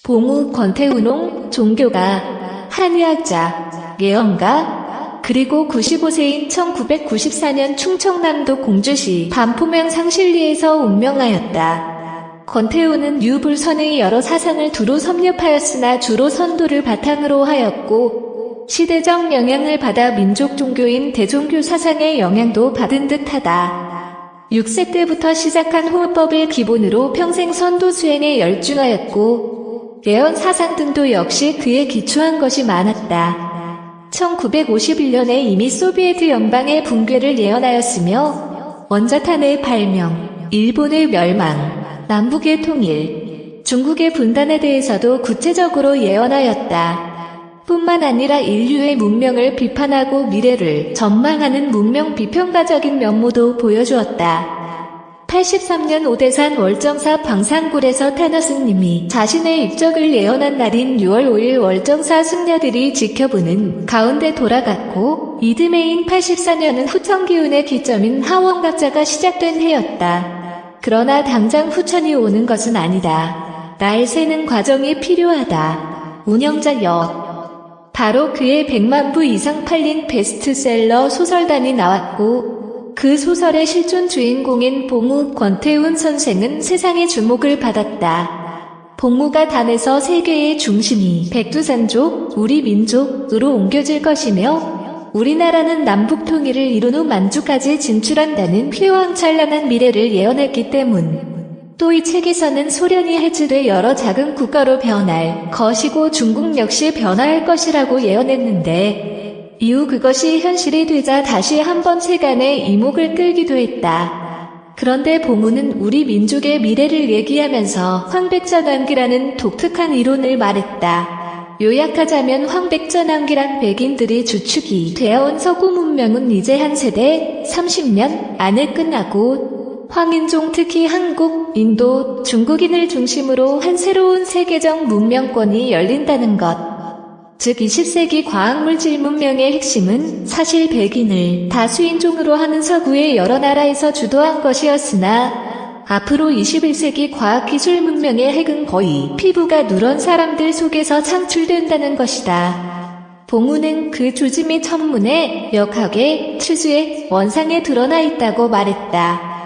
봉우, 권태운홍, 종교가, 한의학자, 예언가, 그리고 95세인 1994년 충청남도 공주시 반포면 상실리에서 운명하였다. 권태운은 유불선의 여러 사상을 두루 섭렵하였으나 주로 선도를 바탕으로 하였고 시대적 영향을 받아 민족 종교인 대종교 사상의 영향도 받은 듯하다. 6세 때부터 시작한 호흡법을 기본으로 평생 선도 수행에 열중하였고 예언 사상 등도 역시 그에 기초한 것이 많았다. 1951년에 이미 소비에트 연방의 붕괴를 예언하였으며 원자탄의 발명, 일본의 멸망, 남북의 통일, 중국의 분단에 대해서도 구체적으로 예언하였다. 뿐만 아니라 인류의 문명을 비판하고 미래를 전망하는 문명 비평가적인 면모도 보여주었다. 83년 오대산 월정사 방산굴에서 타너스님이 자신의 입적을 예언한 날인 6월 5일 월정사 승려들이 지켜보는 가운데 돌아갔고 이듬해인 84년은 후천기운의 기점인 하원각자가 시작된 해였다. 그러나 당장 후천이 오는 것은 아니다. 날 새는 과정이 필요하다. 운영자 여 바로 그의 100만 부 이상 팔린 베스트셀러 소설단이 나왔고 그 소설의 실존 주인공인 봉우 권태운 선생은 세상의 주목을 받았다. 봉우가 단에서 세계의 중심이 백두산족, 우리 민족으로 옮겨질 것이며 우리나라는 남북 통일을 이룬 후 만주까지 진출한다는 휘황찬란한 미래를 예언했기 때문. 또 이 책에서는 소련이 해체돼 여러 작은 국가로 변할 것이고 중국 역시 변화할 것이라고 예언했는데 이후 그것이 현실이 되자 다시 한번 세간의 이목을 끌기도 했다. 그런데 봉우는 우리 민족의 미래를 얘기하면서 황백전환기라는 독특한 이론을 말했다. 요약하자면 황백전환기란 백인들이 주축이 되어온 서구 문명은 이제 한 세대 30년 안에 끝나고 황인종 특히 한국, 인도, 중국인을 중심으로 한 새로운 세계적 문명권이 열린다는 것. 즉 20세기 과학물질 문명의 핵심은 사실 백인을 다수인종으로 하는 서구의 여러 나라에서 주도한 것이었으나 앞으로 21세기 과학기술 문명의 핵은 거의 피부가 누런 사람들 속에서 창출된다는 것이다. 봉우는 그 조짐이 천문에, 역학에, 추수에, 원상에 드러나 있다고 말했다.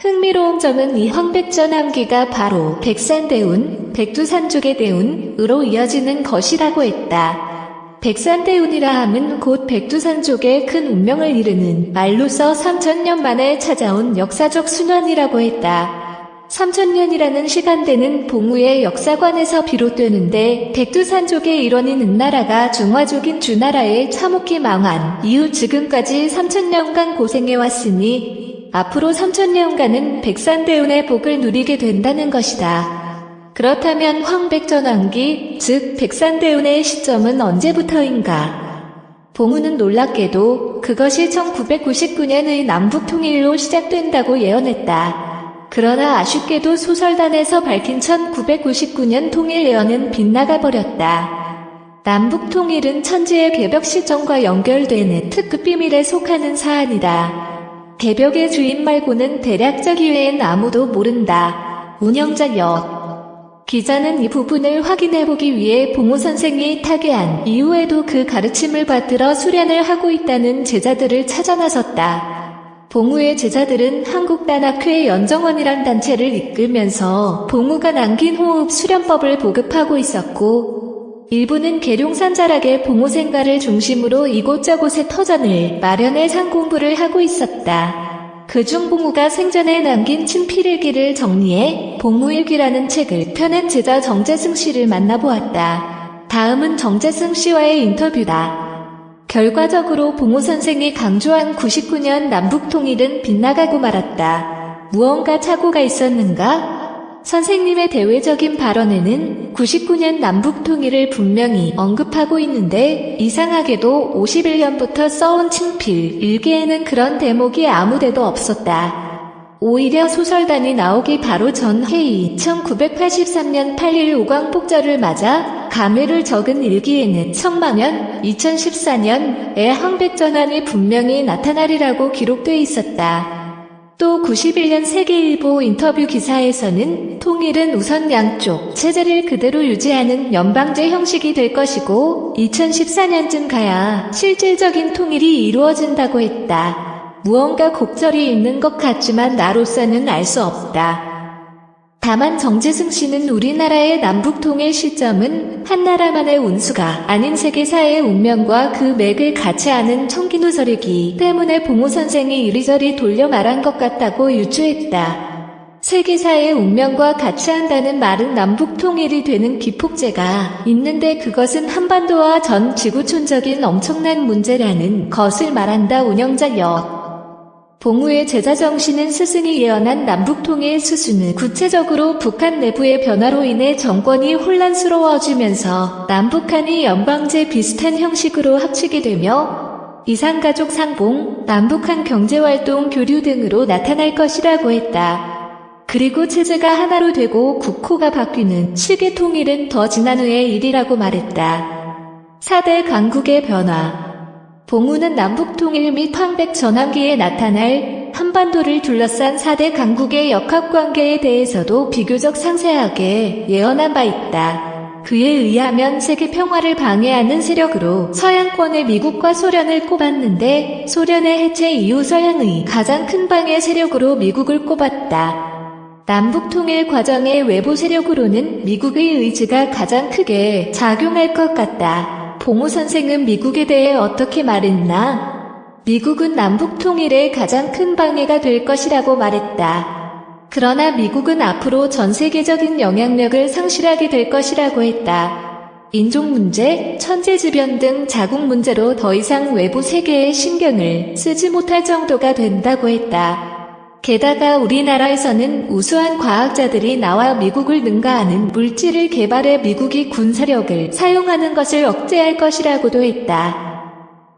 흥미로운 점은 이 황백전환기가 바로 백산대운, 백두산족의 대운으로 이어지는 것이라고 했다. 백산대운이라 함은 곧 백두산족의 큰 운명을 이르는 말로서 3000년 만에 찾아온 역사적 순환이라고 했다. 3000년이라는 시간대는 봉우의 역사관에서 비롯되는데 백두산족의 일원인 은나라가 중화족인 주나라에 참혹히 망한 이후 지금까지 3000년간 고생해왔으니 앞으로 3000년간은 백산대운의 복을 누리게 된다는 것이다. 그렇다면 황백전환기, 즉 백산대운의 시점은 언제부터인가? 봉우는 놀랍게도 그것이 1999년의 남북통일로 시작된다고 예언했다. 그러나 아쉽게도 소설단에서 밝힌 1999년 통일 예언은 빗나가 버렸다. 남북통일은 천지의 개벽 시점과 연결되는 특급 비밀에 속하는 사안이다. 개벽의 주인 말고는 대략적 이외엔 아무도 모른다. 운영자 여 기자는 이 부분을 확인해보기 위해 봉우 선생이 타계한 이후에도 그 가르침을 받들어 수련을 하고 있다는 제자들을 찾아 나섰다. 봉우의 제자들은 한국단학회 연정원이란 단체를 이끌면서 봉우가 남긴 호흡 수련법을 보급하고 있었고 일부는 계룡산 자락의 봉우 생가를 중심으로 이곳저곳에 터전을 마련해 상공부를 하고 있었다. 그중 봉우가 생전에 남긴 친필일기를 정리해 봉우일기라는 책을 펴낸 제자 정재승 씨를 만나보았다. 다음은 정재승 씨와의 인터뷰다. 결과적으로 봉우 선생이 강조한 99년 남북통일은 빗나가고 말았다. 무언가 착오가 있었는가? 선생님의 대외적인 발언에는 99년 남북통일을 분명히 언급하고 있는데 이상하게도 51년부터 써온 친필 일기에는 그런 대목이 아무데도 없었다. 오히려 소설단이 나오기 바로 전 해인 1983년 8일 오광복절을 맞아 감회를 적은 일기에는 청망년 2014년에 황백전환이 분명히 나타나리라고 기록돼 있었다. 또 91년 세계일보 인터뷰 기사에서는 통일은 우선 양쪽 체제를 그대로 유지하는 연방제 형식이 될 것이고 2014년쯤 가야 실질적인 통일이 이루어진다고 했다. 무언가 곡절이 있는 것 같지만 나로서는 알 수 없다. 다만 정재승 씨는 우리나라의 남북통일 시점은 한나라만의 운수가 아닌 세계사의 운명과 그 맥을 같이 아는 청기누설이기 때문에 봉우 선생이 이리저리 돌려 말한 것 같다고 유추했다. 세계사의 운명과 같이 한다는 말은 남북통일이 되는 기폭제가 있는데 그것은 한반도와 전 지구촌적인 엄청난 문제라는 것을 말한다. 운영자 여 봉우의 제자 정신은 스승이 예언한 남북통일 수순은 구체적으로 북한 내부의 변화로 인해 정권이 혼란스러워지면서 남북한이 연방제 비슷한 형식으로 합치게 되며 이산가족 상봉, 남북한 경제활동 교류 등으로 나타날 것이라고 했다. 그리고 체제가 하나로 되고 국호가 바뀌는 시계 통일은 더 지난 후의 일이라고 말했다. 4대 강국의 변화 봉우는 남북통일 및 황백 전환기에 나타날 한반도를 둘러싼 4대 강국의 역학관계에 대해서도 비교적 상세하게 예언한 바 있다. 그에 의하면 세계 평화를 방해하는 세력으로 서양권의 미국과 소련을 꼽았는데 소련의 해체 이후 서양의 가장 큰 방해 세력으로 미국을 꼽았다. 남북통일 과정의 외부 세력으로는 미국의 의지가 가장 크게 작용할 것 같다. 봉우 선생은 미국에 대해 어떻게 말했나? 미국은 남북통일의 가장 큰 방해가 될 것이라고 말했다. 그러나 미국은 앞으로 전 세계적인 영향력을 상실하게 될 것이라고 했다. 인종 문제, 천재지변 등 자국 문제로 더 이상 외부 세계에 신경을 쓰지 못할 정도가 된다고 했다. 게다가 우리나라에서는 우수한 과학자들이 나와 미국을 능가하는 물질을 개발해 미국이 군사력을 사용하는 것을 억제할 것이라고도 했다.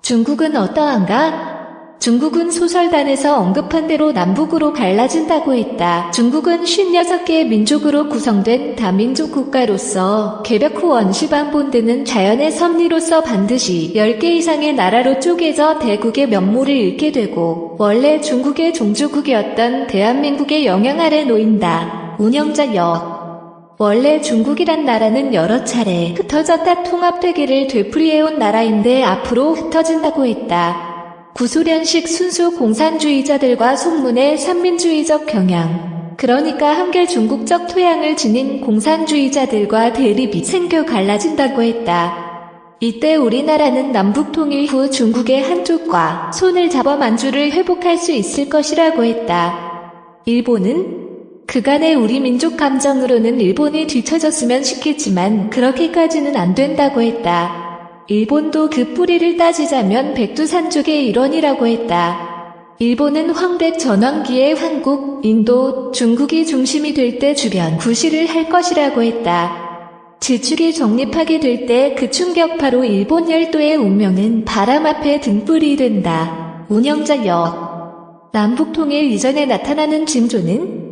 중국은 어떠한가? 중국은 소설단에서 언급한 대로 남북으로 갈라진다고 했다. 중국은 56개의 민족으로 구성된 다민족 국가로서 개벽 후 원시반본되는 자연의 섭리로서 반드시 10개 이상의 나라로 쪼개져 대국의 면모를 잃게 되고 원래 중국의 종주국이었던 대한민국의 영향 아래 놓인다. 운영자 여 원래 중국이란 나라는 여러 차례 흩어졌다 통합되기를 되풀이해온 나라인데 앞으로 흩어진다고 했다. 구소련식 순수 공산주의자들과 속문의 산민주의적 경향, 그러니까 한결 중국적 토양을 지닌 공산주의자들과 대립이 생겨 갈라진다고 했다. 이때 우리나라는 남북통일 후 중국의 한쪽과 손을 잡아 만주를 회복할 수 있을 것이라고 했다. 일본은 그간의 우리 민족 감정으로는 일본이 뒤처졌으면 싶겠지만 그렇게까지는 안 된다고 했다. 일본도 그 뿌리를 따지자면 백두산족의 일원이라고 했다. 일본은 황백 전환기의 한국, 인도, 중국이 중심이 될 때 주변 구시를 할 것이라고 했다. 지축이 정립하게 될 때 그 충격파로 일본 열도의 운명은 바람 앞에 등불이 된다. 운영자 여 남북통일 이전에 나타나는 징조는?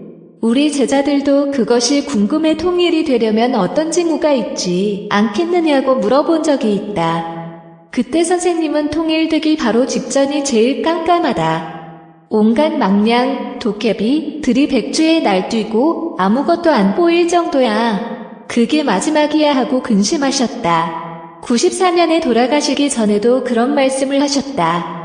우리 제자들도 그것이 궁금해 통일이 되려면 어떤 징후가 있지 않겠느냐고 물어본 적이 있다. 그때 선생님은 통일되기 바로 직전이 제일 깜깜하다. 온갖 망냥, 도깨비, 들이 백주에 날뛰고 아무것도 안 보일 정도야. 그게 마지막이야 하고 근심하셨다. 94년에 돌아가시기 전에도 그런 말씀을 하셨다.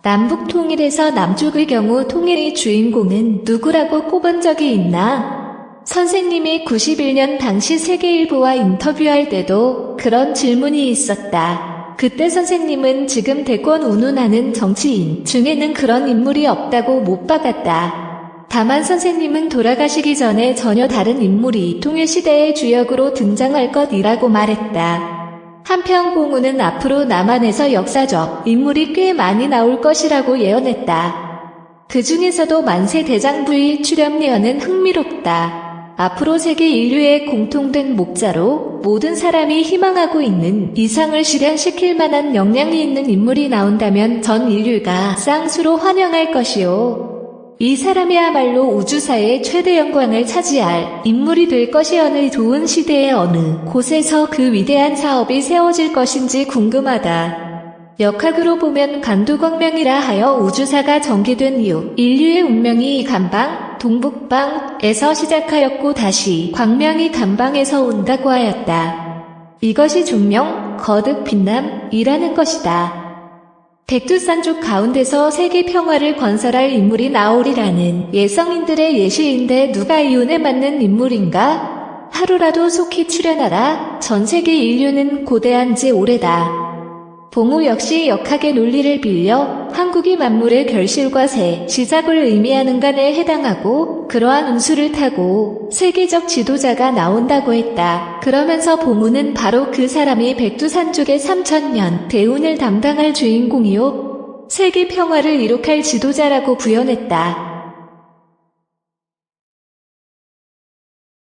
남북 통일에서 남쪽의 경우 통일의 주인공은 누구라고 꼽은 적이 있나? 선생님이 91년 당시 세계일보와 인터뷰할 때도 그런 질문이 있었다. 그때 선생님은 지금 대권 운운하는 정치인 중에는 그런 인물이 없다고 못 박았다. 다만 선생님은 돌아가시기 전에 전혀 다른 인물이 통일시대의 주역으로 등장할 것이라고 말했다. 한편 봉우는 앞으로 남한에서 역사적 인물이 꽤 많이 나올 것이라고 예언했다. 그 중에서도 만세대장부의 출현 예언은 흥미롭다. 앞으로 세계 인류의 공통된 목자로 모든 사람이 희망하고 있는 이상을 실현시킬 만한 역량이 있는 인물이 나온다면 전 인류가 쌍수로 환영할 것이요. 이 사람이야말로 우주사의 최대 영광을 차지할 인물이 될 것이 어느 좋은 시대의 어느 곳에서 그 위대한 사업이 세워질 것인지 궁금하다. 역학으로 보면 간두광명이라 하여 우주사가 전개된 이후 인류의 운명이 간방, 동북방에서 시작하였고 다시 광명이 간방에서 온다고 하였다. 이것이 중명, 거듭, 빛남이라는 것이다. 백두산족 가운데서 세계 평화를 건설할 인물이 나오리라는 예성인들의 예시인데 누가 이윤에 맞는 인물인가? 하루라도 속히 출연하라. 전 세계 인류는 고대한 지 오래다. 봉우 역시 역학의 논리를 빌려 한국이 만물의 결실과 새 시작을 의미하는 간에 해당하고 그러한 운수를 타고 세계적 지도자가 나온다고 했다. 그러면서 봉우는 바로 그 사람이 백두산족의 3000년 대운을 담당할 주인공이요 세계 평화를 이룩할 지도자라고 부연했다.